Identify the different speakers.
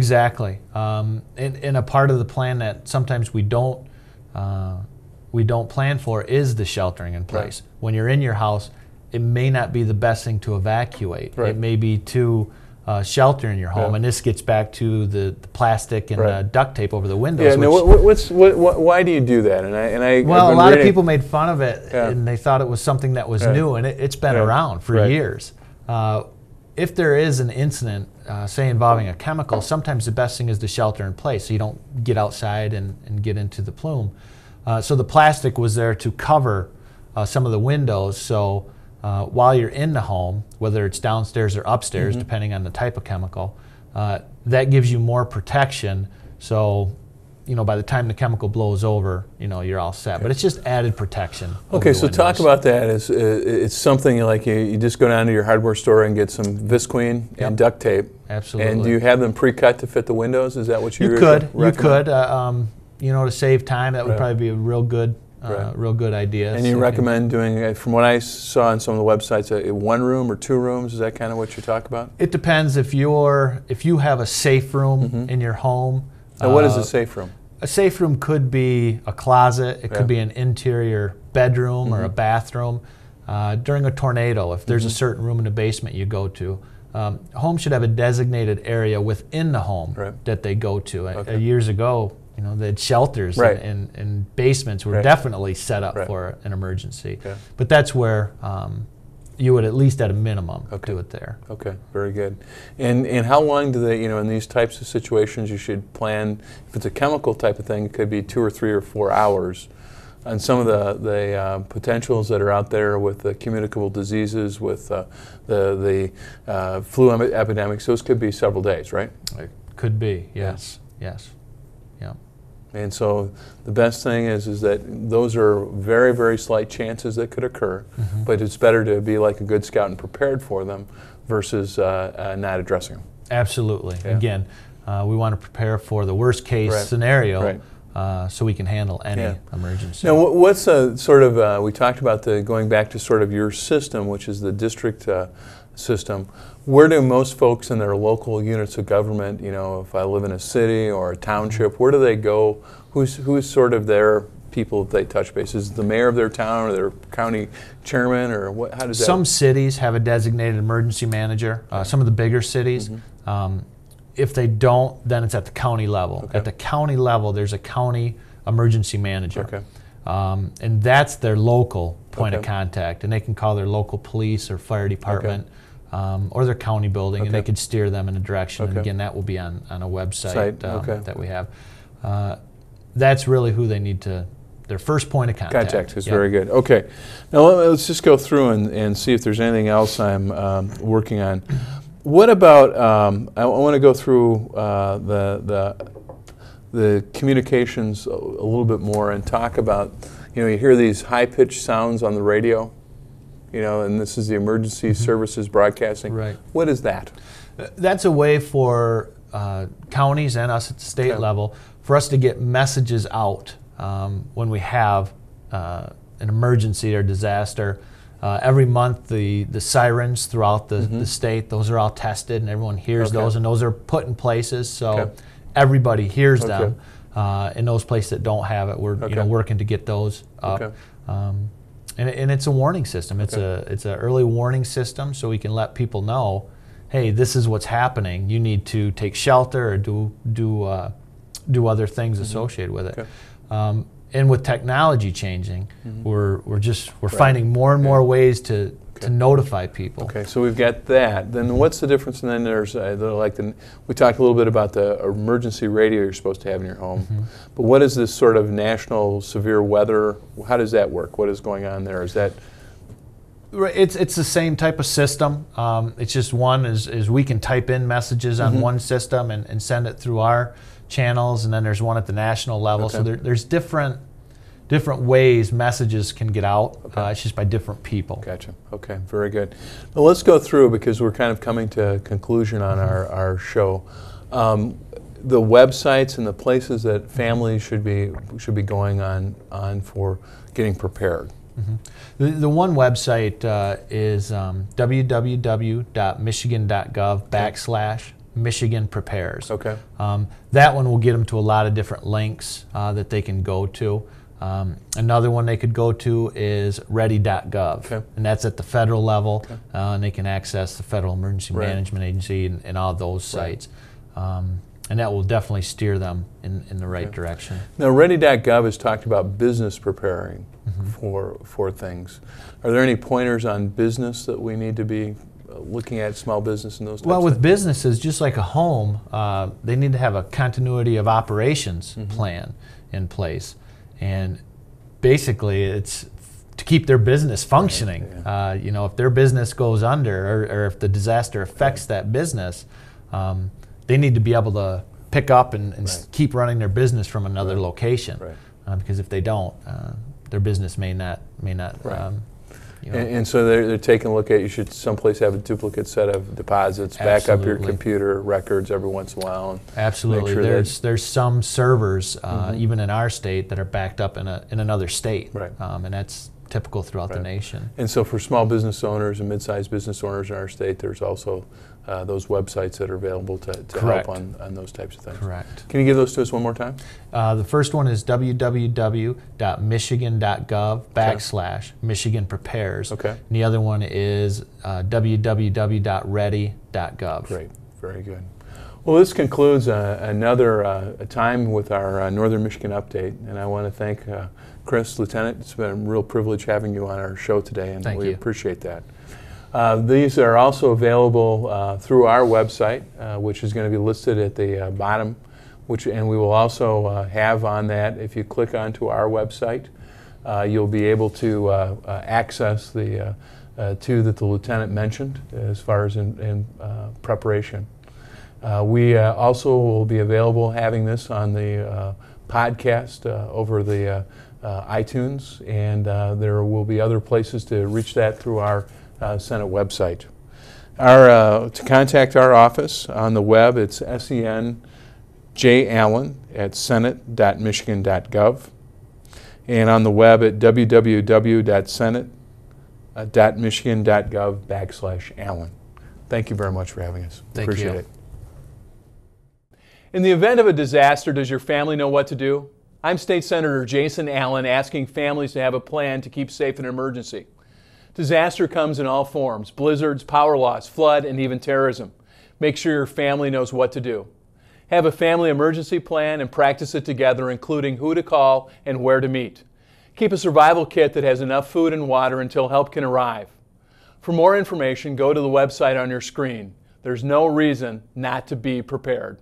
Speaker 1: Exactly. And a part of the plan that sometimes we don't plan for is the sheltering in place.
Speaker 2: Right.
Speaker 1: When you're in your house, it may not be the best thing to evacuate.
Speaker 2: Right.
Speaker 1: It may be to shelter in your home, and this gets back to the plastic and duct tape over the windows.
Speaker 2: Yeah. Now, why do you do that?
Speaker 1: Well, a lot of people made fun of it, and they thought it was something that was new, and it's been around for years. If there is an incident, say involving a chemical, sometimes the best thing is to shelter in place so you don't get outside and get into the plume. So the plastic was there to cover some of the windows, so while you're in the home, whether it's downstairs or upstairs, depending on the type of chemical, that gives you more protection. So, by the time the chemical blows over, you're all set. But it's just added protection.
Speaker 2: Okay, so talk about that. It's something like you just go down to your hardware store and get some Visqueen and duct tape.
Speaker 1: Absolutely.
Speaker 2: And do you have them pre-cut to fit the windows? Is that what you
Speaker 1: could?
Speaker 2: recommend?
Speaker 1: You could. To save time, that would probably be a real good idea.
Speaker 2: And you recommend doing, from what I saw on some of the websites, a 1 room or 2 rooms? Is that kind of what you talk about?
Speaker 1: It depends. If you have a safe room in your home.
Speaker 2: And what is a safe room?
Speaker 1: A safe room could be a closet. It could be an interior bedroom or a bathroom. During a tornado, if there's a certain room in the basement you go to, home should have a designated area within the home that they go to. Years ago, they had shelters and basements were definitely set up for an emergency. But that's where you would at least at a minimum do it there. Okay,
Speaker 2: very good. And how long do they, in these types of situations you should plan, if it's a chemical type of thing, it could be 2 or 3 or 4 hours. And some of the potentials that are out there with the communicable diseases, with the flu epidemics, those could be several days, right?
Speaker 1: It could be, yes. Yeah.
Speaker 2: And so the best thing is that those are very, very slight chances that could occur, but it's better to be like a good scout and prepared for them versus not addressing them.
Speaker 1: Absolutely. Yeah. Again, we want to prepare for the worst case scenario so we can handle any emergency.
Speaker 2: Now, what's sort of, we talked about going back to sort of your system, which is the district system. Where do most folks in their local units of government, if I live in a city or a township, where do they go? Who's sort of their people that they touch base? Is it the mayor of their town or their county chairman, or what? How does that?
Speaker 1: Some cities have a designated emergency manager. Some of the bigger cities. If they don't, then it's at the county level. At the county level, there's a county emergency manager. And that's their local point of contact, and they can call their local police or fire department or their county building, and they can steer them in a direction. And again, that will be on a website that we have. That's really who they need to, their first point of contact.
Speaker 2: Contact is very good. Okay. Now let's just go through and see if there's anything else I'm working on. What about, I want to go through the communications a little bit more and talk about, you hear these high-pitched sounds on the radio, and this is the emergency services broadcasting.
Speaker 1: Right.
Speaker 2: What is that?
Speaker 1: That's a way for counties and us at the state level for us to get messages out when we have an emergency or disaster. Every month, the sirens throughout the state, those are all tested, and everyone hears those, and those are put in places so everybody hears them. In those places that don't have it, we're working to get those up. And it's a warning system. It's an early warning system, so we can let people know, hey, this is what's happening. You need to take shelter or do other things associated with it. And with technology changing, we're finding more and more ways to notify people.
Speaker 2: Okay, so we've got that. Then what's the difference? And then there's we talked a little bit about the emergency radio you're supposed to have in your home. But what is this sort of national severe weather? How does that work? What is going on there? Is that?
Speaker 1: It's the same type of system. It's just one is we can type in messages on one system and send it through our channels, and then there's one at the national level. So there's different ways messages can get out. It's just by different people.
Speaker 2: Gotcha. Okay, very good. Well, let's go through, because we're kind of coming to a conclusion on our show. The websites and the places that families should be going on for getting prepared.
Speaker 1: The one website is www.michigan.gov Michigan Prepares.
Speaker 2: Okay.
Speaker 1: That one will get them to a lot of different links that they can go to. Another one they could go to is ready.gov,
Speaker 2: okay.
Speaker 1: and that's at the federal level,
Speaker 2: okay.
Speaker 1: And they can access the Federal Emergency
Speaker 2: right.
Speaker 1: Management Agency and all those sites. Right. And that will definitely steer them in the right okay. direction.
Speaker 2: Now, ready.gov has talked about business preparing
Speaker 1: mm-hmm.
Speaker 2: for things. Are there any pointers on business that we need to be looking at, small business and those types
Speaker 1: Well, with
Speaker 2: of things?
Speaker 1: businesses, just like a home, they need to have a continuity of operations mm-hmm. plan in place. And basically, it's to keep their business functioning.
Speaker 2: Right, yeah.
Speaker 1: You know, if their business goes under, or if the disaster affects right. that business, they need to be able to pick up and
Speaker 2: right.
Speaker 1: keep running their business from another
Speaker 2: right.
Speaker 1: location.
Speaker 2: Right.
Speaker 1: Because if they don't, their business may not.
Speaker 2: Right.
Speaker 1: You know.
Speaker 2: And so they're taking a look at, you should someplace have a duplicate set of deposits, back up your computer records every once in a while. And
Speaker 1: absolutely.
Speaker 2: Make sure
Speaker 1: there's some servers,
Speaker 2: mm-hmm.
Speaker 1: even in our state, that are backed up in another state.
Speaker 2: Right.
Speaker 1: And that's typical throughout
Speaker 2: right.
Speaker 1: the nation.
Speaker 2: And so for small business owners and mid-sized business owners in our state, there's also those websites that are available to help on those types of things.
Speaker 1: Correct.
Speaker 2: Can you give those to us one more time?
Speaker 1: The first one is www.michigan.gov/Michigan Prepares.
Speaker 2: Okay.
Speaker 1: And the other one is www.ready.gov.
Speaker 2: Great. Very good. Well, this concludes another time with our Northern Michigan Update, and I want to thank Chris, Lieutenant. It's been a real privilege having you on our show today, and we appreciate that. These are also available through our website, which is going to be listed at the bottom, and we will also have on that, if you click onto our website, you'll be able to access the two that the Lieutenant mentioned as far as in preparation. We also will be available having this on the podcast over the iTunes, and there will be other places to reach that through our Senate website. To contact our office on the web, it's senjallen@senate.michigan.gov, and on the web at www.senate.michigan.gov/Allen. Thank you very much for having us. Appreciate it. In the event of a disaster, does your family know what to do? I'm State Senator Jason Allen, asking families to have a plan to keep safe in an emergency. Disaster comes in all forms: blizzards, power loss, flood, and even terrorism. Make sure your family knows what to do. Have a family emergency plan and practice it together, including who to call and where to meet. Keep a survival kit that has enough food and water until help can arrive. For more information, go to the website on your screen. There's no reason not to be prepared.